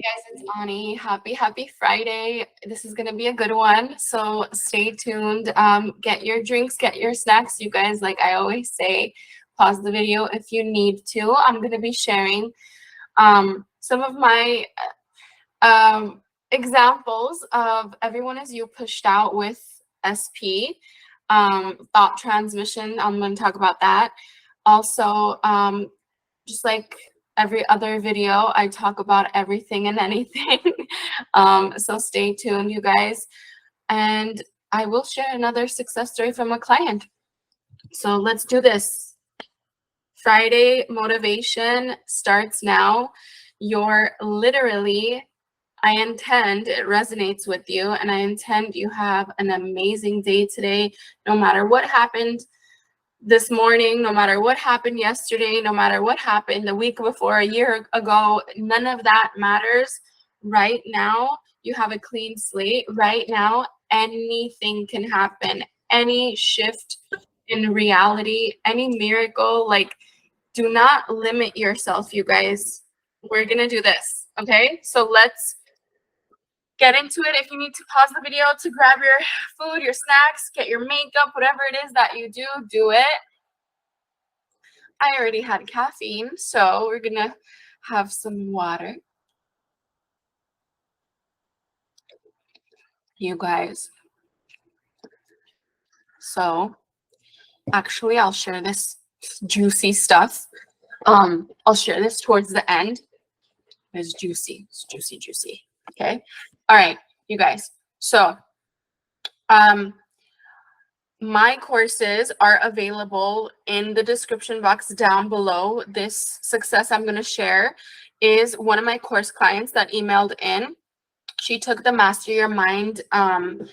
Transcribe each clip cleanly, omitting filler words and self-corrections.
Hey guys, it's Ani. Happy Friday. This is gonna be a good one, so stay tuned. Get your drinks, get your snacks. You guys, like I always say, pause the video if you need to. I'm gonna be sharing some of my examples of everyone as you pushed out with SP, thought transmission. I'm gonna talk about that. Also, just like every other video, I talk about everything and anything. So stay tuned, you guys. And I will share another success story from a client. So let's do this. Friday motivation starts now. You're literally, I intend it resonates with you, and I intend you have an amazing day today, no matter what happened this morning, no matter what happened yesterday, no matter what happened the week before, a year ago, none of that matters. Right now, you have a clean slate. Right now, anything can happen. Any shift in reality, any miracle, like, do not limit yourself, you guys. We're gonna do this, okay? So let's get into it. If you need to pause the video to grab your food, your snacks, get your makeup, whatever it is that you do, do it. I already had caffeine, so we're gonna have some water. You guys. So actually, I'll share this juicy stuff. I'll share this towards the end. It's juicy. It's juicy, juicy. Okay. All right, you guys. So my courses are available in the description box down below. This success I'm going to share is one of my course clients that emailed in. She took the Master Your Mind and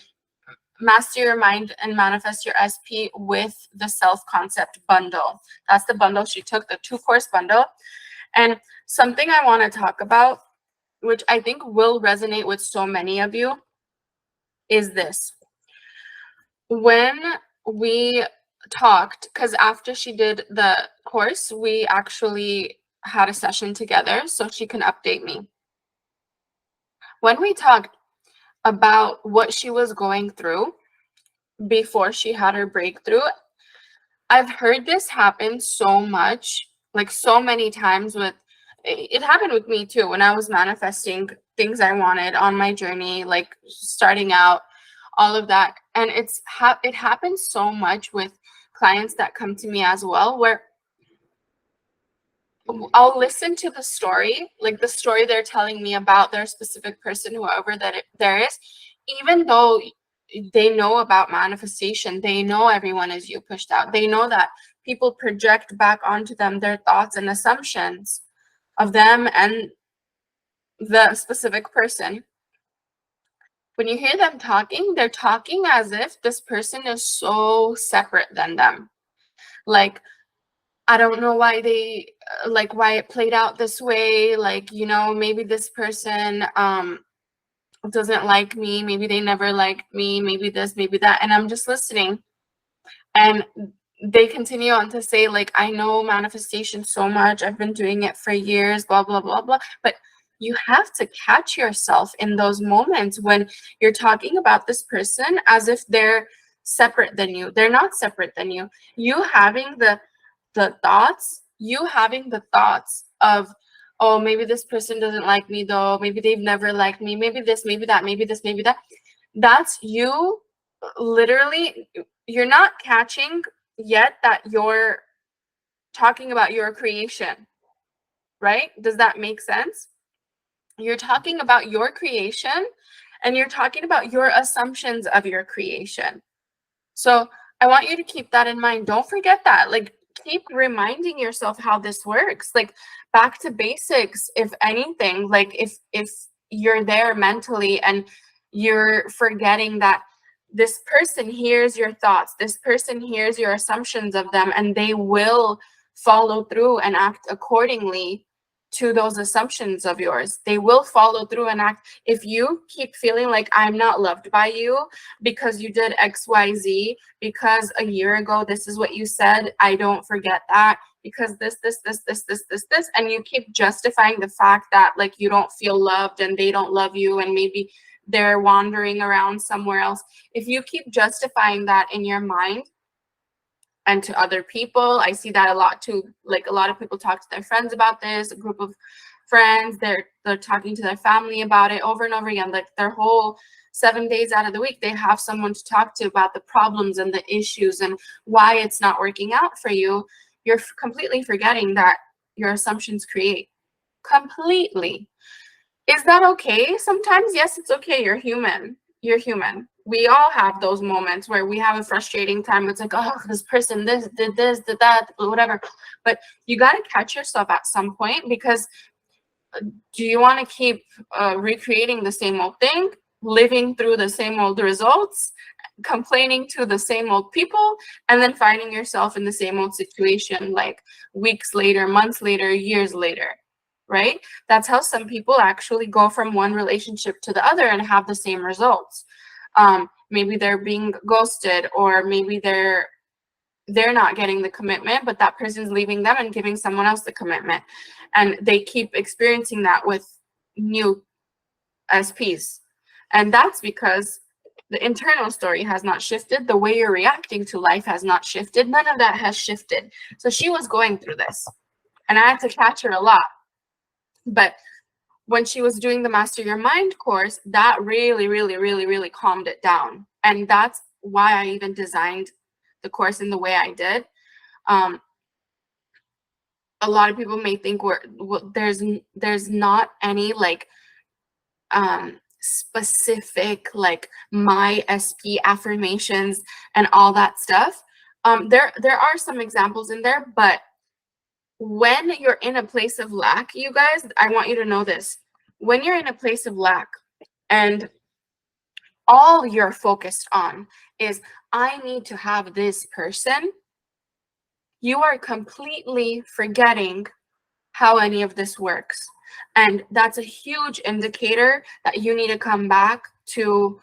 Manifest Your SP with the self-concept bundle. That's the bundle she took, the 2-course bundle. And something I want to talk about, which I think will resonate with so many of you, is this. When we talked, because after she did the course, we actually had a session together so she can update me. When we talked about what she was going through before she had her breakthrough, I've heard this happen so much, like so many times. It happened with me too when I was manifesting things I wanted on my journey, like starting out, all of that. And it happens so much with clients that come to me as well, where I'll listen to the story, like the story they're telling me about their specific person, whoever that there is, even though they know about manifestation, they know everyone is you pushed out, they know that people project back onto them their thoughts and assumptions of them and the specific person. When you hear them talking, they're talking as if this person is so separate than them. Like, I don't know why why it played out this way. Like, you know, maybe this person doesn't like me. Maybe they never liked me. Maybe this, maybe that. And I'm just listening. And they continue on to say, like, I know manifestation so much. I've been doing it for years, blah, blah, blah, blah. But you have to catch yourself in those moments when you're talking about this person as if they're separate than you. They're not separate than you. You having the thoughts of, oh, maybe this person doesn't like me though, maybe they've never liked me, maybe this, maybe that, maybe this, maybe that. That's you. Literally, you're not catching yet that you're talking about your creation, right? Does that make sense? You're talking about your creation and you're talking about your assumptions of your creation. So I want you to keep that in mind. Don't forget that. Like, keep reminding yourself how this works. Like, back to basics, if anything. Like, if you're there mentally and you're forgetting that this person hears your thoughts, this person hears your assumptions of them, and they will follow through and act accordingly to those assumptions of yours. They will follow through and act. If you keep feeling like I'm not loved by you because you did XYZ, because a year ago this is what you said, I don't forget that, because this, and you keep justifying the fact that like you don't feel loved and they don't love you and maybe they're wandering around somewhere else. If you keep justifying that in your mind and to other people, I see that a lot too. Like a lot of people talk to their friends about this, a group of friends, they're talking to their family about it over and over again. Like their whole 7 days out of the week, they have someone to talk to about the problems and the issues and why it's not working out for you. You're completely forgetting that your assumptions create. Completely. Is that okay? Sometimes, yes, it's okay. You're human. You're human. We all have those moments where we have a frustrating time. It's like, oh, this person, this, did that, whatever. But you got to catch yourself at some point, because do you want to keep recreating the same old thing, living through the same old results, complaining to the same old people, and then finding yourself in the same old situation like weeks later, months later, years later, right? That's how some people actually go from one relationship to the other and have the same results. Maybe they're being ghosted, or maybe they're not getting the commitment, but that person's leaving them and giving someone else the commitment. And they keep experiencing that with new SPs. And that's because the internal story has not shifted. The way you're reacting to life has not shifted. None of that has shifted. So she was going through this, and I had to catch her a lot. But when she was doing the Master Your Mind course, that really calmed it down. And that's why I even designed the course in the way I did. A lot of people may think there's not any like specific like my SP affirmations and all that stuff. There are some examples in there, but when you're in a place of lack, you guys, I want you to know this. When you're in a place of lack and all you're focused on is, I need to have this person, you are completely forgetting how any of this works. And that's a huge indicator that you need to come back to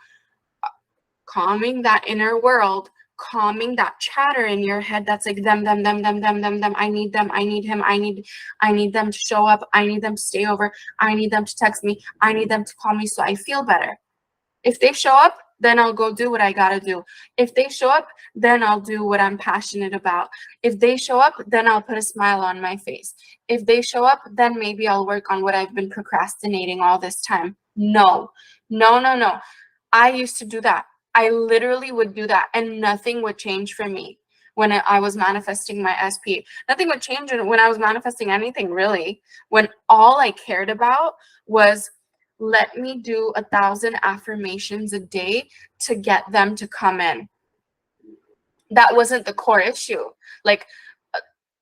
calming that inner world, calming that chatter in your head that's like them. I need them, I need him, I need them to show up, I need them to stay over, I need them to text me, I need them to call me so I feel better. If they show up, then I'll go do what I gotta do. If they show up, then I'll do what I'm passionate about. If they show up, then I'll put a smile on my face. If they show up, then maybe I'll work on what I've been procrastinating all this time. No. I used to do that. I literally would do that, and nothing would change for me when I was manifesting my SP. Nothing would change when I was manifesting anything, really. When all I cared about was, let me do 1,000 affirmations a day to get them to come in. That wasn't the core issue. Like,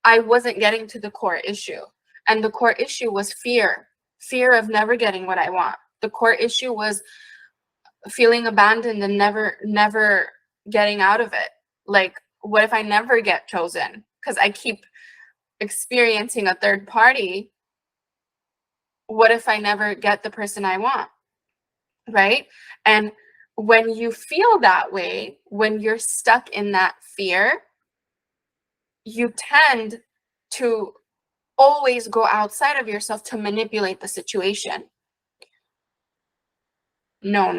I wasn't getting to the core issue. And the core issue was fear of never getting what I want. The core issue was feeling abandoned and never getting out of it. Like, what if I never get chosen? Because I keep experiencing a third party. What if I never get the person I want? Right? And when you feel that way, when you're stuck in that fear, you tend to always go outside of yourself to manipulate the situation. No.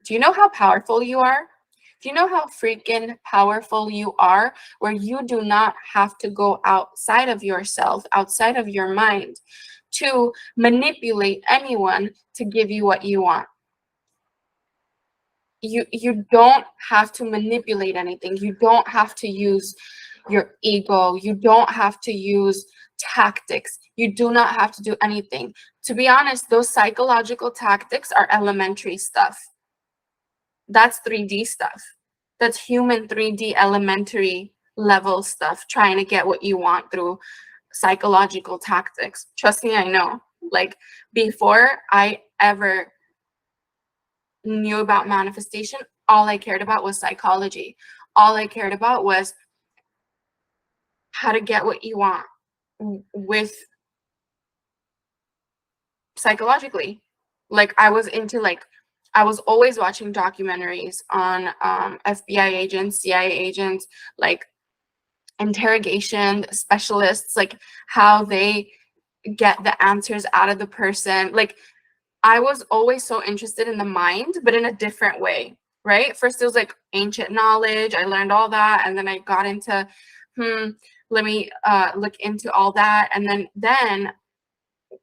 Do you know how powerful you are? Do you know how freaking powerful you are, where you do not have to go outside of yourself, outside of your mind, to manipulate anyone to give you what you want? You don't have to manipulate anything. You don't have to use your ego. You don't have to use tactics. You do not have to do anything. To be honest, those psychological tactics are elementary stuff. That's 3D stuff. That's human 3D elementary level stuff, trying to get what you want through psychological tactics. Trust me, I know. Like, before I ever knew about manifestation, all I cared about was psychology. All I cared about was how to get what you want with psychologically. Like, I was always watching documentaries on FBI agents, CIA agents, like interrogation specialists, like how they get the answers out of the person. Like I was always so interested in the mind, but in a different way, right? First it was like ancient knowledge. I learned all that, and then I got into let me look into all that. And then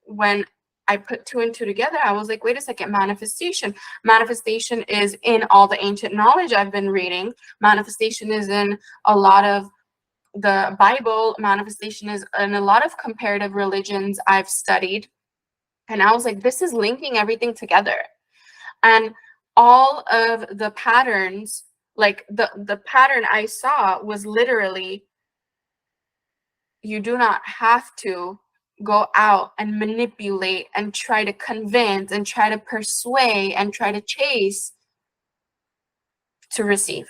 when I put two and two together, I was like, wait a second, manifestation. Manifestation is in all the ancient knowledge I've been reading. Manifestation is in a lot of the Bible. Manifestation is in a lot of comparative religions I've studied. And I was like, this is linking everything together. And all of the patterns, like the pattern I saw was literally, you do not have to go out and manipulate and try to convince and try to persuade and try to chase to receive.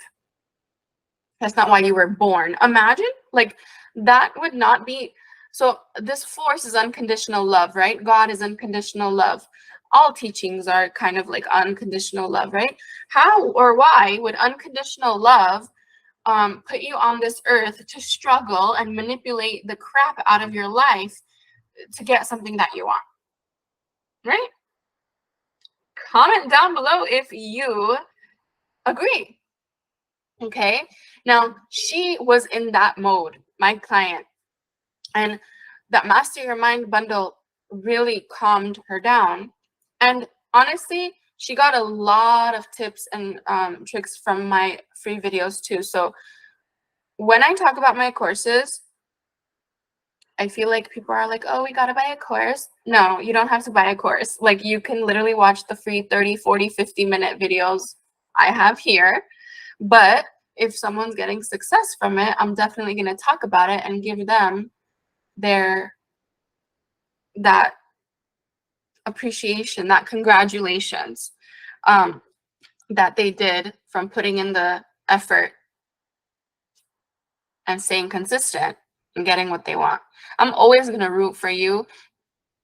That's not why you were born. Imagine, like, that would not be. So this force is unconditional love, right? God is unconditional love. All teachings are kind of like unconditional love, right? How or why would unconditional love put you on this earth to struggle and manipulate the crap out of your life to get something that you want, right? Comment down below if you agree. Okay, now she was in that mode, my client, and that Master Your Mind bundle really calmed her down. And honestly, she got a lot of tips and tricks from my free videos too. So when I talk about my courses, I feel like people are like, oh, we got to buy a course. No, you don't have to buy a course. Like, you can literally watch the free 30, 40, 50-minute videos I have here. But if someone's getting success from it, I'm definitely going to talk about it and give them that appreciation, that congratulations that they did from putting in the effort and staying consistent and getting what they want. I'm always going to root for you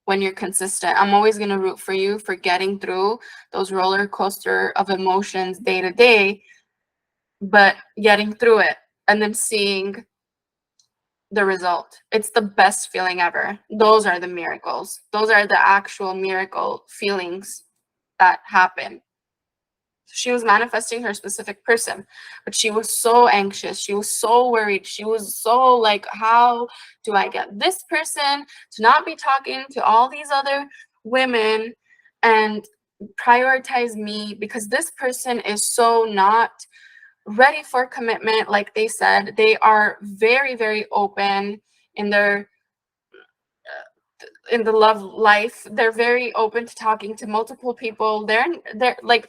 when you're consistent. I'm always going to root for you for getting through those roller coaster of emotions day to day, but getting through it and then seeing the result. It's the best feeling ever. Those are the miracles. Those are the actual miracle feelings that happen. She was manifesting her specific person, but she was so anxious. She was so worried. She was so like, how do I get this person to not be talking to all these other women and prioritize me, because this person is so not ready for commitment. Like they said, they are very, very open in their in the love life. They're very open to talking to multiple people. They're like,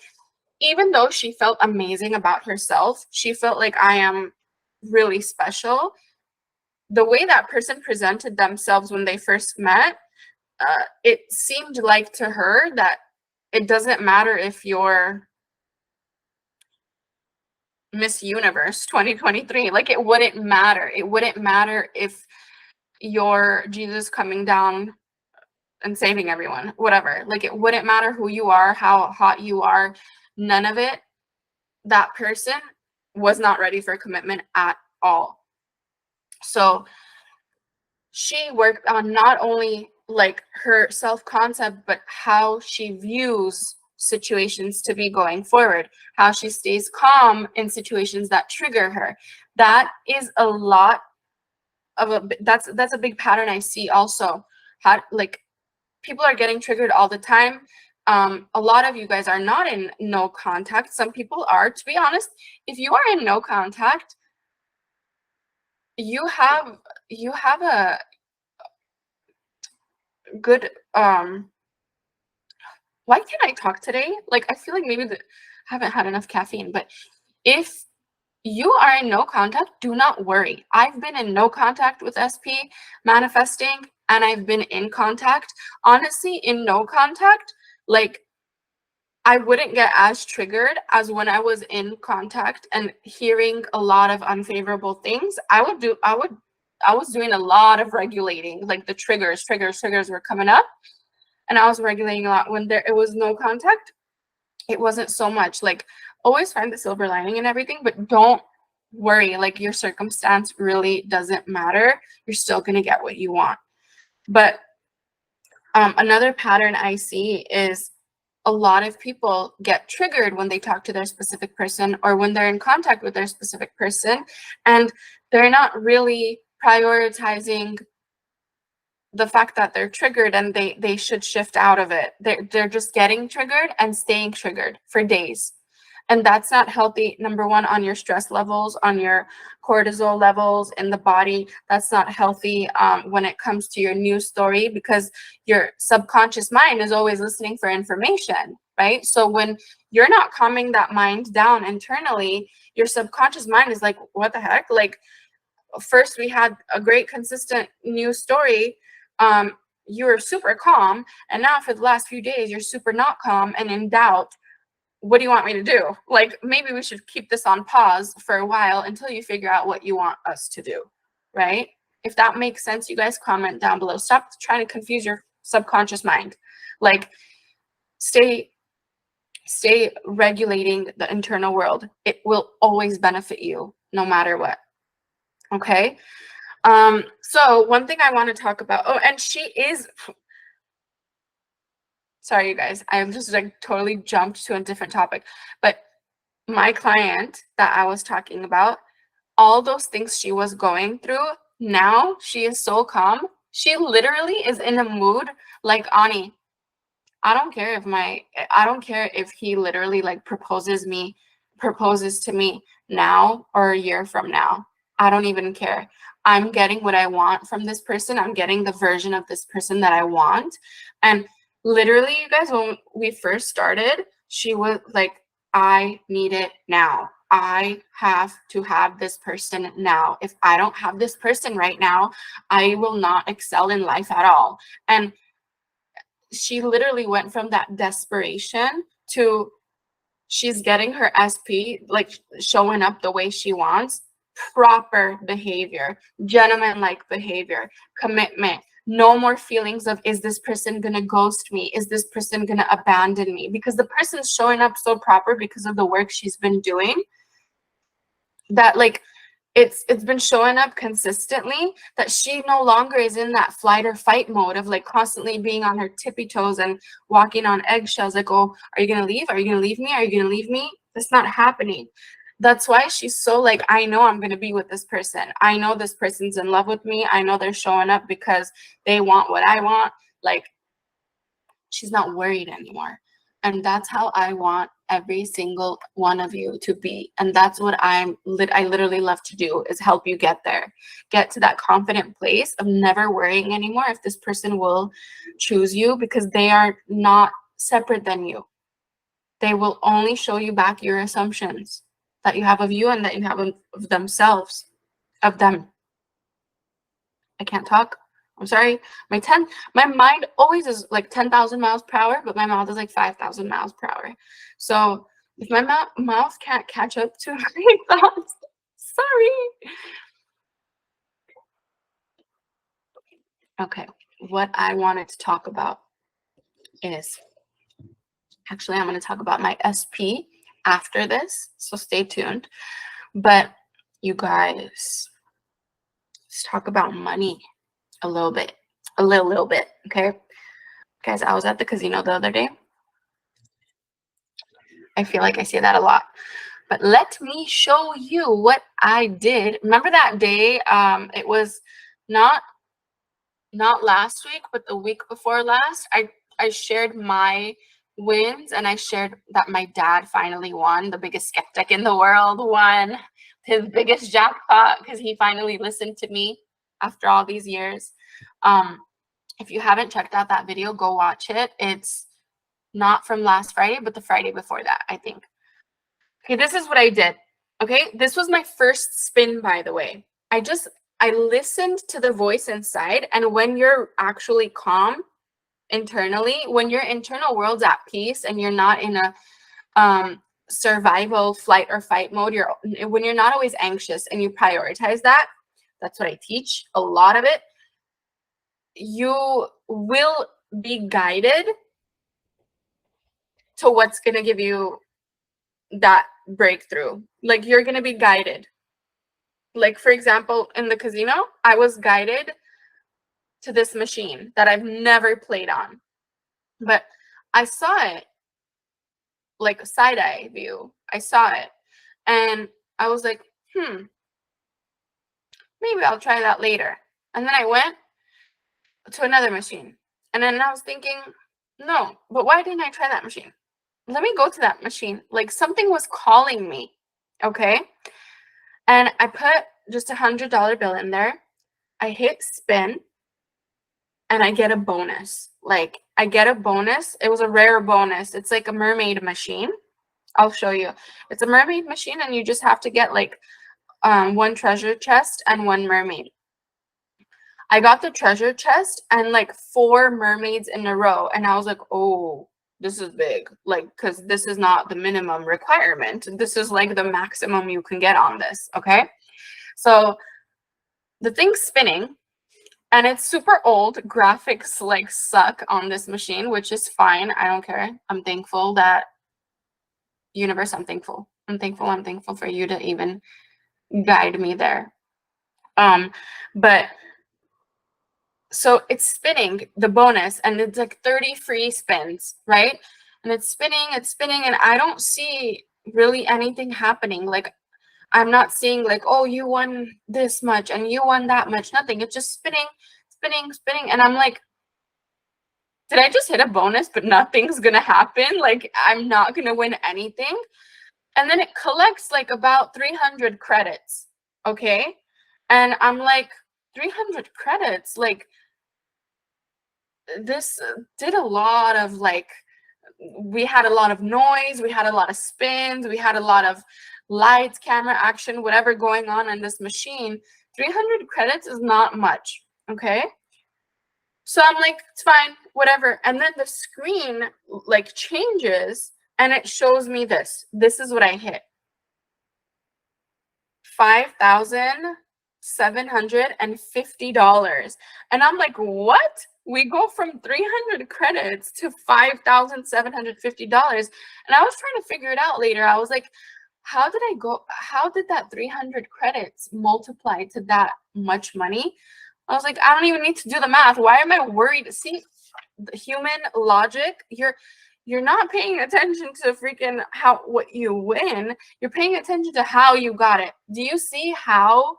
even though she felt amazing about herself, she felt like, I am really special. The way that person presented themselves when they first met, it seemed like to her that it doesn't matter if you're Miss Universe 2023. Like, it wouldn't matter. It wouldn't matter if you're Jesus coming down and saving everyone, whatever. Like, it wouldn't matter who you are, how hot you are, none of it. That person was not ready for commitment at all. So she worked on not only like her self-concept, but how she views situations to be going forward, how she stays calm in situations that trigger her. That is a lot of that's a big pattern I see also. How, like, people are getting triggered all the time. A lot of you guys are not in no contact. Some people are. To be honest, if you are in no contact, you have a good why can't I talk today? Like, I feel like maybe I haven't had enough caffeine. But if you are in no contact, do not worry. I've been in no contact with SP manifesting, and I've been in contact. Honestly, in no contact, like, I wouldn't get as triggered as when I was in contact and hearing a lot of unfavorable things. I was doing a lot of regulating, like the triggers were coming up, and I was regulating a lot. When it was no contact, it wasn't so much. Like, always find the silver lining and everything, but don't worry. Like, your circumstance really doesn't matter. You're still going to get what you want. But another pattern I see is a lot of people get triggered when they talk to their specific person or when they're in contact with their specific person, and they're not really prioritizing the fact that they're triggered and they should shift out of it. They're just getting triggered and staying triggered for days. And that's not healthy. Number one, on your stress levels, on your cortisol levels in the body. That's not healthy when it comes to your news story, because your subconscious mind is always listening for information, right? So when you're not calming that mind down internally, your subconscious mind is like, what the heck? Like, first we had a great consistent news story. You were super calm, and now for the last few days you're super not calm and in doubt. What do you want me to do? Like, maybe we should keep this on pause for a while until you figure out what you want us to do, right? If that makes sense, you guys comment down below. Stop trying to confuse your subconscious mind. Like, stay regulating the internal world. It will always benefit you no matter what. Okay? So one thing I want to talk about, and she is, sorry, you guys, I just like totally jumped to a different topic, but my client that I was talking about, all those things she was going through, now she is so calm. She literally is in a mood like, Ani, I don't care if he literally like proposes to me now or a year from now. I don't even care. I'm getting what I want from this person. I'm getting the version of this person that I want. And literally, you guys, when we first started, she was like, I need it now. I have to have this person now. If I don't have this person right now, I will not excel in life at all. And she literally went from that desperation to she's getting her SP, like showing up the way she wants, proper behavior, gentleman-like behavior, commitment, no more feelings of, is this person gonna ghost me? Is this person gonna abandon me? Because the person's showing up so proper because of the work she's been doing, that like it's been showing up consistently, that she no longer is in that flight or fight mode of like constantly being on her tippy toes and walking on eggshells, like, oh, are you gonna leave? Are you gonna leave me? Are you gonna leave me? That's not happening. That's why she's so like, I know I'm gonna be with this person. I know this person's in love with me. I know they're showing up because they want what I want. Like, she's not worried anymore. And that's how I want every single one of you to be. And that's what I literally love to do, is help you get there. Get to that confident place of never worrying anymore if this person will choose you, because they are not separate than you. They will only show you back your assumptions that you have of you and that you have of themselves, of them. I can't talk. I'm sorry. My mind always is like 10,000 miles per hour, but my mouth is like 5,000 miles per hour. So if my mouth can't catch up to my thoughts, sorry. Okay, what I wanted to talk about is, actually, I'm going to talk about my SP after this, so stay tuned. But you guys, let's talk about money a little bit, okay? Guys, I was at the casino the other day. I feel like I say that a lot, but let me show you what I did. Remember that day? It was not last week, but the week before last. I shared my wins, and I shared that my dad finally won. The biggest skeptic in the world won his biggest jackpot because he finally listened to me after all these years. If you haven't checked out that video, go watch it. It's not from last Friday, but the Friday before that, I think. Okay, this is what I did. Okay, this was my first spin, by the way. I listened to the voice inside, and when you're actually calm internally, when your internal world's at peace and you're not in a survival flight or fight mode, when you're not always anxious and you prioritize that, that's what I teach, a lot of it, you will be guided to what's going to give you that breakthrough. Like, you're going to be guided. Like, for example, in the casino, I was guided to this machine that I've never played on, but I saw it, like a side-eye view. I saw it, and I was like, maybe I'll try that later. And then I went to another machine, and then I was thinking, no, but why didn't I try that machine? Let me go to that machine. Like, something was calling me, okay? And I put just $100 bill in there. I hit spin, and I get a bonus. Like, I get a bonus. It was a rare bonus. It's like a mermaid machine. I'll show you. It's a mermaid machine, and you just have to get like one treasure chest and one mermaid. I got the treasure chest and like 4 mermaids in a row, and I was like, oh, this is big. Like, because this is not the minimum requirement. This is like the maximum you can get on this, okay? So the thing's spinning, and it's super old. Graphics like suck on this machine, which is fine. I don't care. I'm thankful that universe, I'm thankful for you to even guide me there. But so it's spinning the bonus, and it's like 30 free spins, right? And it's spinning, and I don't see really anything happening. Like, I'm not seeing like, oh, you won this much and you won that much. Nothing. It's just spinning. And I'm like, did I just hit a bonus, but nothing's gonna happen? Like, I'm not gonna win anything. And then it collects like about 300 credits, okay? And I'm like, 300 credits? Like, this did a lot of like, we had a lot of noise, we had a lot of spins, we had a lot of lights, camera, action, whatever going on in this machine. 300 credits is not much, okay? So I'm like, it's fine, whatever. And then the screen like changes, and it shows me this. This is what I hit. $5,750. And I'm like, what? We go from 300 credits to $5,750. And I was trying to figure it out later. I was like, how did that 300 credits multiply to that much money? I was like, I don't even need to do the math. Why am I worried? See, the human logic, you're not paying attention to freaking what you win. You're paying attention to how you got it. Do you see how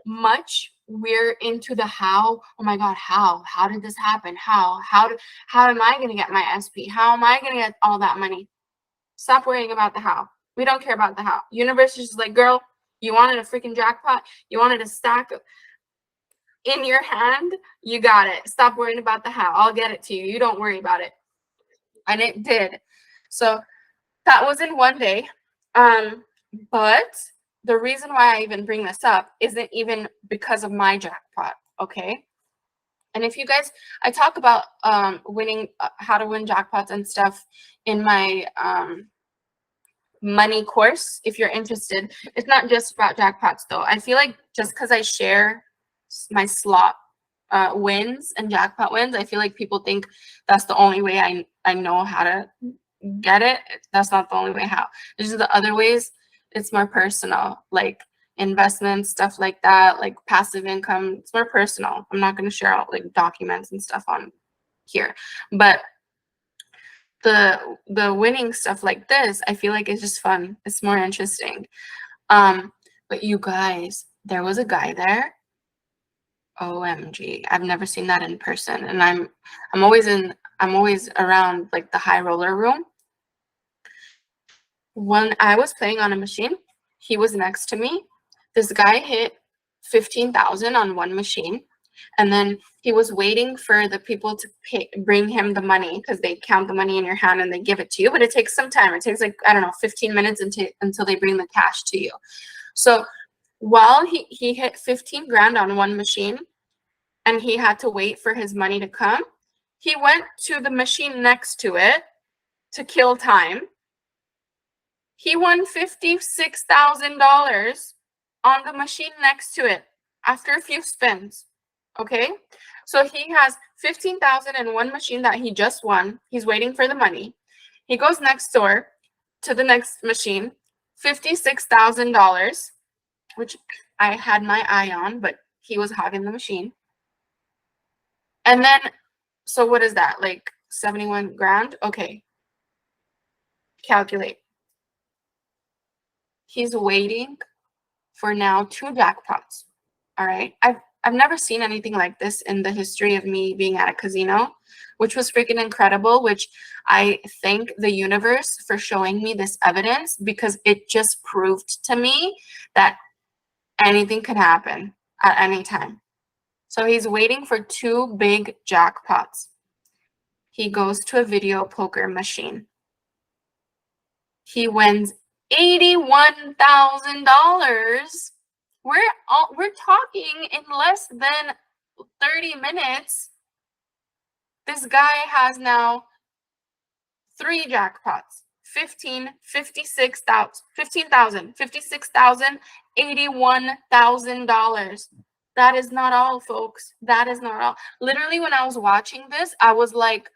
much we're into the how? Oh my God, how did this happen? How am I going to get my SP? How am I going to get all that money? Stop worrying about the how. We don't care about the how. Universe is just like, girl, you wanted a freaking jackpot. You wanted a stack in your hand. You got it. Stop worrying about the how. I'll get it to you. You don't worry about it. And it did. So that was in one day. But the reason why I even bring this up isn't even because of my jackpot, okay? And if you guys, I talk about winning, how to win jackpots and stuff in my money course. If you're interested, it's not just about jackpots though. I feel like just because I share my slot wins and jackpot wins, I feel like people think that's the only way I know how to get it. That's not the only way how. There's the other ways. It's more personal, like investments, stuff like that, like passive income. It's more personal. I'm not going to share out like documents and stuff on here, but the winning stuff like this, I feel like it's just fun. It's more interesting. But you guys, there was a guy there. OMG, I've never seen that in person, and I'm always around like the high roller room. When I was playing on a machine, he was next to me. This guy hit 15,000 on one machine, and then he was waiting for the people to bring him the money, because they count the money in your hand and they give it to you, but it takes some time. It takes like, I don't know, 15 minutes until they bring the cash to you. So while he hit 15 grand on one machine and he had to wait for his money to come, he went to the machine next to it to kill time. He won $56,000 on the machine next to it after a few spins. Okay, so he has 15,000 in one machine that he just won. He's waiting for the money. He goes next door to the next machine, $56,000, which I had my eye on, but he was hogging the machine. And then, so what is that? Like 71 grand? Okay. Calculate. He's waiting for now 2 jackpots. All right. I've never seen anything like this in the history of me being at a casino, which was freaking incredible, which I thank the universe for showing me this evidence, because it just proved to me that anything could happen at any time. So he's waiting for 2 big jackpots. He goes to a video poker machine. He wins $81,000. We're talking in less than 30 minutes. This guy has now 3 jackpots. 15, 56,000, 15,000, 56,000, $81,000. That is not all, folks. That is not all. Literally, when I was watching this, I was like,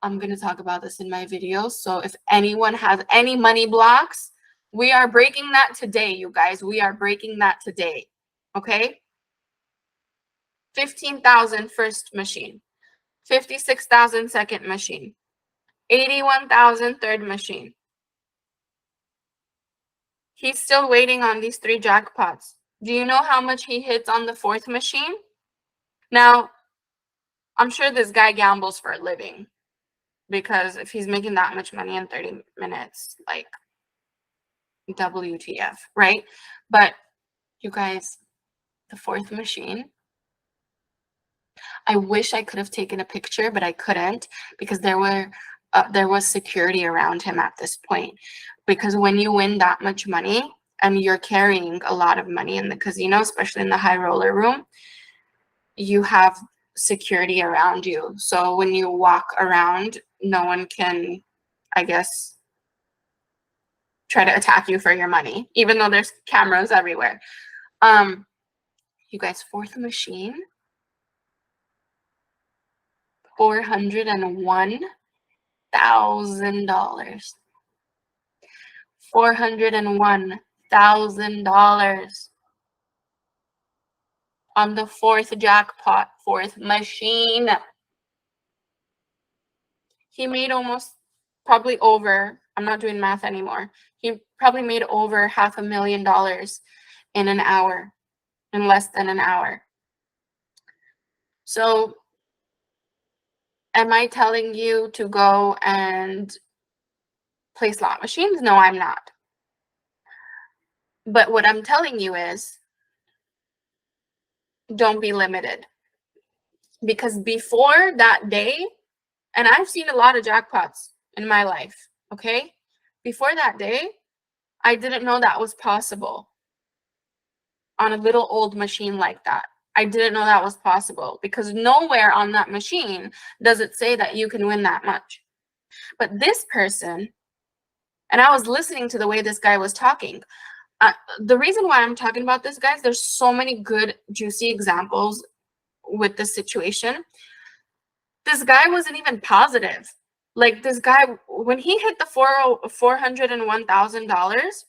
I'm going to talk about this in my video. So if anyone has any money blocks, we are breaking that today, you guys. We are breaking that today. Okay? 15,000 first machine. 56,000 second machine. 81,000 third machine. He's still waiting on these 3 jackpots. Do you know how much he hits on the 4th machine? Now, I'm sure this guy gambles for a living, because if he's making that much money in 30 minutes, like, WTF, right? But you guys, the 4th machine, I wish I could have taken a picture, but I couldn't, because there was security around him at this point. Because when you win that much money and you're carrying a lot of money in the casino, especially in the high roller room, you have security around you. So when you walk around, no one can, I guess, try to attack you for your money, even though there's cameras everywhere. You guys, 4th machine, $401,000. $401,000 on the 4th jackpot, 4th machine. He made probably over, I'm not doing math anymore. He probably made over $500,000 in an hour, in less than an hour. So am I telling you to go and play slot machines? No, I'm not. But what I'm telling you is, don't be limited. Because before that day, and I've seen a lot of jackpots in my life, okay? Before that day, I didn't know that was possible on a little old machine like that. I didn't know that was possible, because nowhere on that machine does it say that you can win that much. But this person, and I was listening to the way this guy was talking. The reason why I'm talking about this, guys, there's so many good, juicy examples with this situation. This guy wasn't even positive. Like, this guy, when he hit the $401,000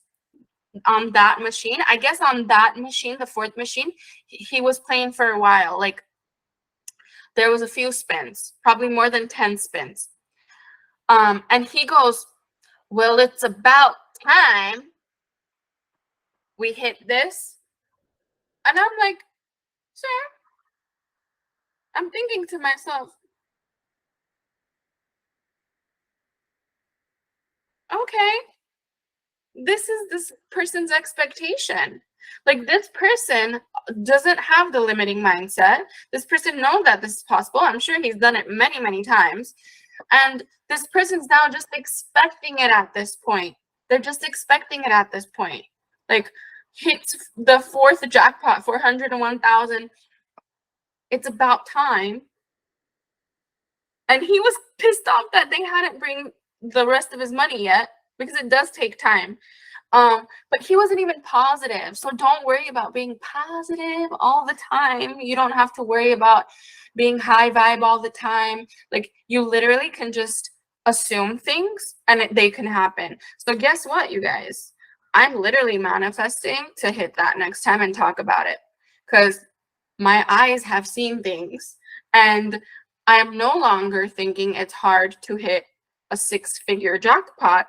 on that machine, I guess on that machine, the 4th machine, he was playing for a while. Like, there was a few spins, probably more than 10 spins. And he goes, well, it's about time we hit this. And I'm like, sir, I'm thinking to myself, okay, this is this person's expectation. Like, this person doesn't have the limiting mindset. This person knows that this is possible. I'm sure he's done it many, many times. And this person's now just expecting it at this point. They're just expecting it at this point. Like, hits the 4th jackpot, 401,000. It's about time. And he was pissed off that they hadn't bring the rest of his money yet, because it does take time. But he wasn't even positive. So don't worry about being positive all the time. You don't have to worry about being high vibe all the time. Like, you literally can just assume things and they can happen. So guess what, you guys? I'm literally manifesting to hit that next time and talk about it, because my eyes have seen things, and I am no longer thinking it's hard to hit a 6-figure jackpot.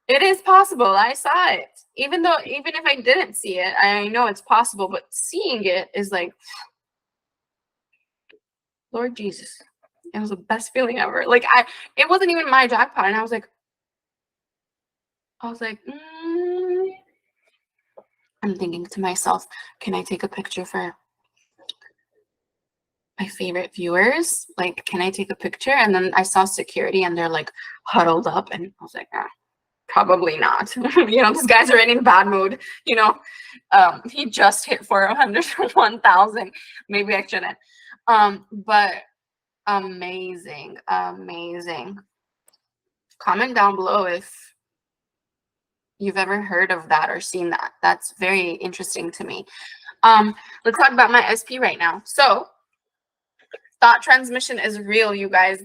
It is possible. I saw it. Even if I didn't see it, I know it's possible, but seeing it is like, Lord Jesus. It was the best feeling ever. Like, it wasn't even my jackpot, and I was like, I'm thinking to myself, can I take a picture for my favorite viewers? Like, can I take a picture? And then I saw security, and they're like huddled up, and I was like, probably not. You know, this guy's already in bad mood. You know, he just hit 401,000. Maybe I shouldn't. But amazing. Comment down below if you've ever heard of that or seen that. That's very interesting to me. Let's talk about my SP right now. So thought transmission is real, you guys.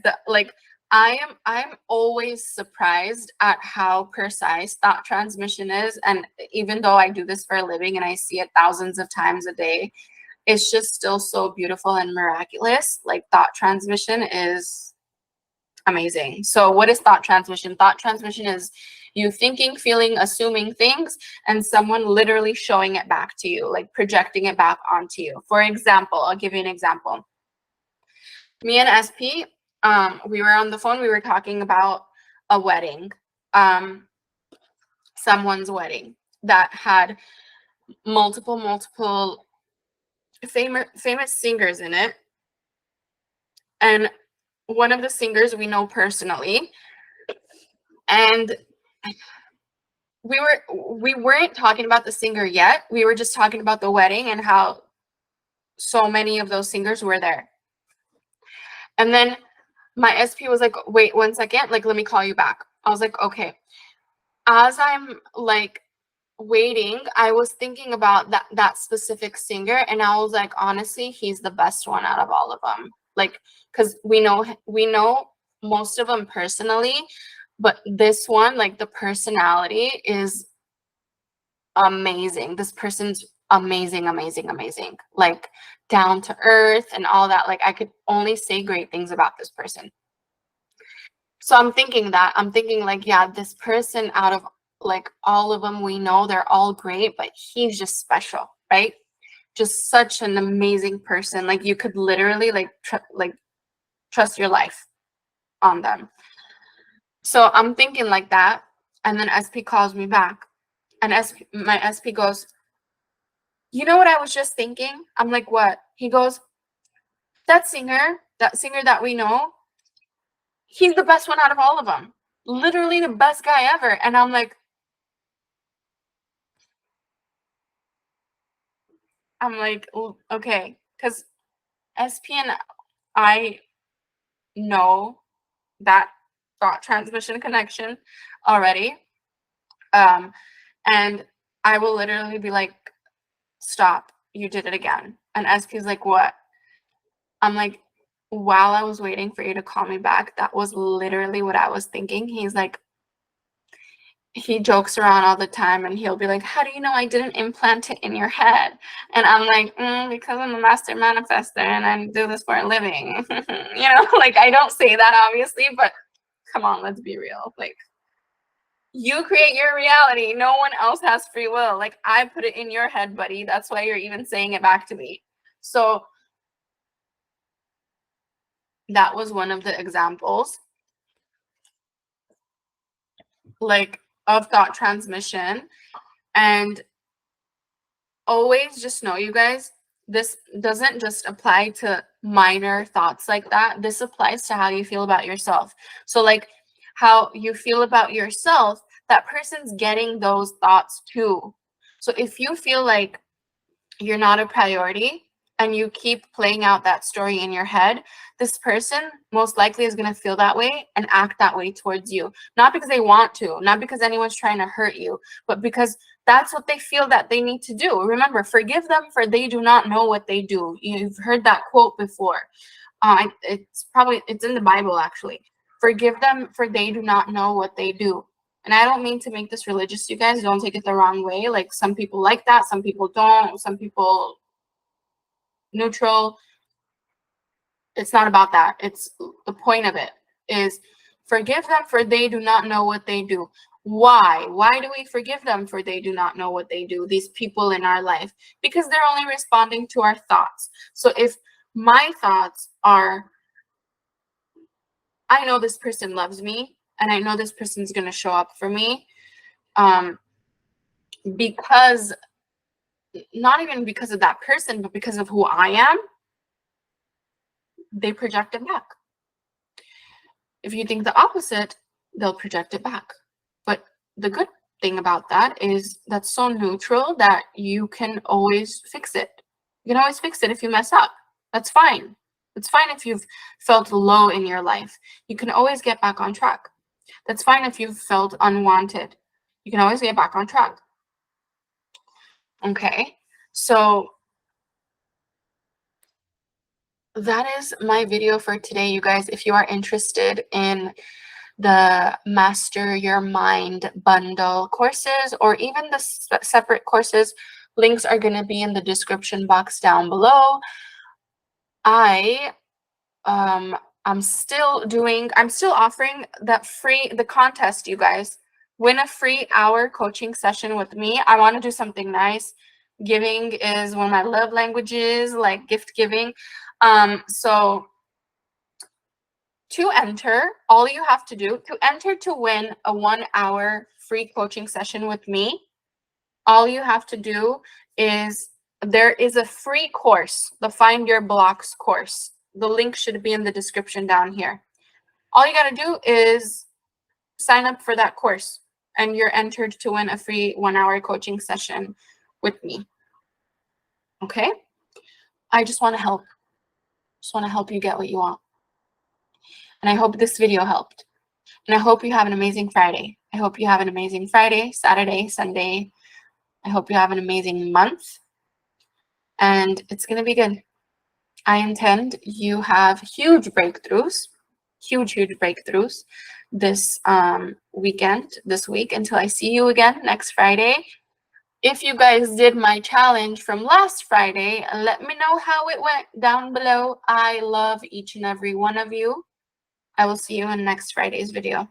I'm always surprised at how precise thought transmission is. And even though I do this for a living and I see it thousands of times a day, it's just still so beautiful and miraculous. Like, thought transmission is amazing. So what is thought transmission? Thought transmission is you thinking, feeling, assuming things, and someone literally showing it back to you, like projecting it back onto you. For example, I'll give you an example. Me and SP, we were on the phone, we were talking about a wedding, someone's wedding that had multiple famous singers in it. And one of the singers we know personally, and we weren't talking about the singer yet. We were just talking about the wedding and how so many of those singers were there. And then my SP was like, wait 1 second, like, let me call you back. I was like, okay. As I'm like waiting, I was thinking about that specific singer, and I was like, honestly, he's the best one out of all of them. Like, because we know most of them personally, but this one, like, the personality is amazing. This person's amazing, like, down to earth and all that. Like, I could only say great things about this person. So I'm thinking like, yeah, this person, out of like all of them, we know they're all great, but he's just special, right? Just such an amazing person. Like, you could literally like trust your life on them. So I'm thinking like that, and then SP calls me back, and my SP goes, you know what I was just thinking? I'm like, what? He goes, that singer that we know, he's the best one out of all of them. Literally the best guy ever. And I'm like, okay, because SP and I know that thought transmission connection already. And I will literally be like, stop, you did it again. And SP's like, what? I'm like, while I was waiting for you to call me back, that was literally what I was thinking. He's like, he jokes around all the time, and he'll be like, how do you know I didn't implant it in your head? And I'm like, because I'm a master manifester and I do this for a living. You know, like, I don't say that obviously, but come on, let's be real. Like, you create your reality. No one else has free will. Like, I put it in your head, buddy. That's why you're even saying it back to me. So that was one of the examples, like, of thought transmission. And always just know, you guys, this doesn't just apply to minor thoughts like that. This applies to how you feel about yourself. So, like, how you feel about yourself, that person's getting those thoughts too. So if you feel like you're not a priority and you keep playing out that story in your head, this person most likely is going to feel that way and act that way towards you. Not because they want to, not because anyone's trying to hurt you, but because that's what they feel that they need to do. Remember, forgive them, for they do not know what they do. You've heard that quote before. It's in the Bible, actually. Forgive them, for they do not know what they do. And I don't mean to make this religious, you guys. Don't take it the wrong way. Like, some people like that, some people don't, some people neutral. It's not about that. It's the point of it is forgive them, for they do not know what they do. Why? Why do we forgive them, for they do not know what they do? These people in our life, because they're only responding to our thoughts. So if my thoughts are, I know this person loves me, and I know this person's going to show up for me, because not even because of that person, but because of who I am, they project it back. If you think the opposite, they'll project it back. But the good thing about that is that's so neutral that you can always fix it. You can always fix it if you mess up. That's fine. It's fine if you've felt low in your life. You can always get back on track. That's fine if you've felt unwanted. You can always get back on track. Okay, so that is my video for today, you guys. If you are interested in the Master Your Mind bundle courses, or even the separate courses, links are going to be in the description box down below. I'm still offering the contest, you guys. Win a free hour coaching session with me. I want to do something nice. Giving is one of my love languages, like gift giving. So to enter, all you have to do to enter to win a 1 hour free coaching session with me, all you have to do is, there is a free course, the Find Your Blocks course. The link should be in the description down here. All you got to do is sign up for that course, and you're entered to win a free 1 hour coaching session with me. Okay? I just want to help. Just want to help you get what you want. And I hope this video helped. And I hope you have an amazing Friday. I hope you have an amazing Friday, Saturday, Sunday. I hope you have an amazing month. And it's going to be good. I intend you have huge breakthroughs this this week, until I see you again next Friday. If you guys did my challenge from last Friday, let me know how it went down below. I love each and every one of you. I will see you in next Friday's video.